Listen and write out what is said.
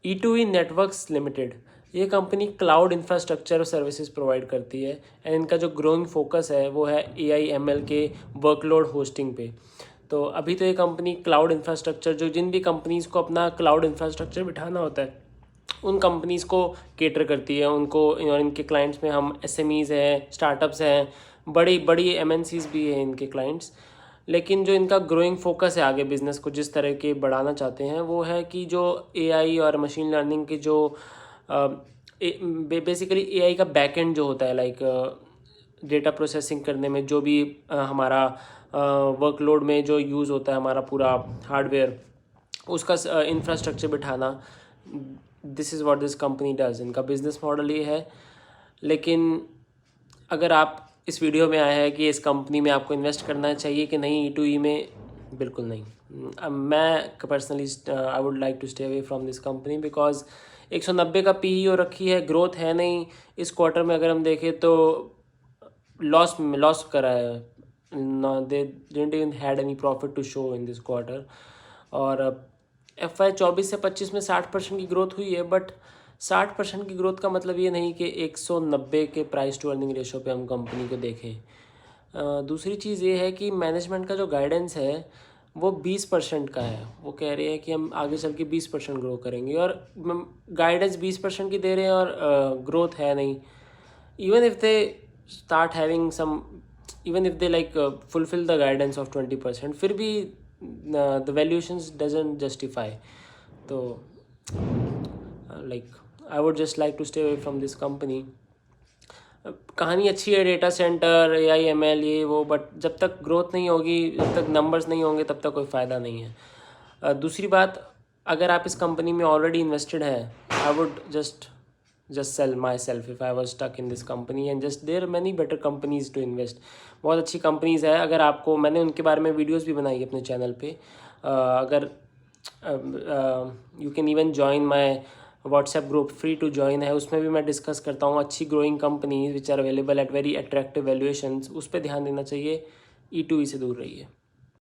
E2E networks limited, ये company cloud infrastructure services provide करती है एंड इनका जो ग्रोइंग फोकस है वो है AI/ML के वर्कलोड होस्टिंग पे। तो अभी तो ये कंपनी क्लाउड इंफ्रास्ट्रक्चर, जो जिन भी कंपनीज़ को अपना क्लाउड इंफ्रास्ट्रक्चर बिठाना होता है उन कंपनीज़ को केटर करती है उनको, और इनके क्लाइंट्स में हम SMEs हैं, स्टार्टअप्स हैं, बड़ी बड़ी MNCs भी हैं इनके क्लाइंट्स। लेकिन जो इनका ग्रोइंग फोकस है आगे बिजनेस को जिस तरह के बढ़ाना चाहते हैं वो है कि जो AI और मशीन लर्निंग के जो बेसिकली AI का बैकएंड जो होता है, लाइक डेटा प्रोसेसिंग करने में जो भी हमारा वर्कलोड में जो यूज़ होता है हमारा पूरा हार्डवेयर, उसका इंफ्रास्ट्रक्चर बिठाना, this is what this company does. इनका बिजनेस मॉडल ये है। लेकिन अगर आप इस वीडियो में आया है कि इस कंपनी में आपको इन्वेस्ट करना चाहिए कि नहीं E2E में, बिल्कुल नहीं। मैं personally I would like to stay away from this company because 190 का PEO रखी है, ग्रोथ है नहीं। इस क्वार्टर में अगर हम देखें तो लॉस करा है, they didn't even had any profit to show in this quarter. और FY 24 से 25 में 60% की ग्रोथ हुई है, बट 60% की ग्रोथ का मतलब ये नहीं कि 190 के प्राइस टू अर्निंग रेशो पे हम कंपनी को देखें। दूसरी चीज़ ये है कि मैनेजमेंट का जो गाइडेंस है वो 20% का है। वो कह रहे हैं कि हम आगे चल के 20% ग्रो करेंगे, और गाइडेंस 20% की दे रहे हैं और ग्रोथ है नहीं। Even if they start having some, even if they like fulfill the guidance of 20%, फिर भी द वैल्यूएशंस डजंट जस्टिफाई। तो like I would just like to stay away from this company. कहानी अच्छी है, डेटा सेंटर, AI/ML ये वो, but जब तक ग्रोथ नहीं होगी, जब तक नंबर्स नहीं होंगे, तब तक कोई फ़ायदा नहीं है। दूसरी बात, अगर आप इस कंपनी में ऑलरेडी इन्वेस्टेड हैं, I would just sell myself if I was stuck in this company and just there many better companies to invest. बहुत अच्छी कंपनीज़ है, अगर आपको, मैंने उनके बारे में वीडियोज़ भी बनाई है अपने चैनल पे। अगर you can even join my WhatsApp group, free to join है, उसमें भी मैं डिस्कस करता हूँ अच्छी growing companies which are available at very attractive valuations. उस पर ध्यान देना चाहिए, E2E से दूर रहिए।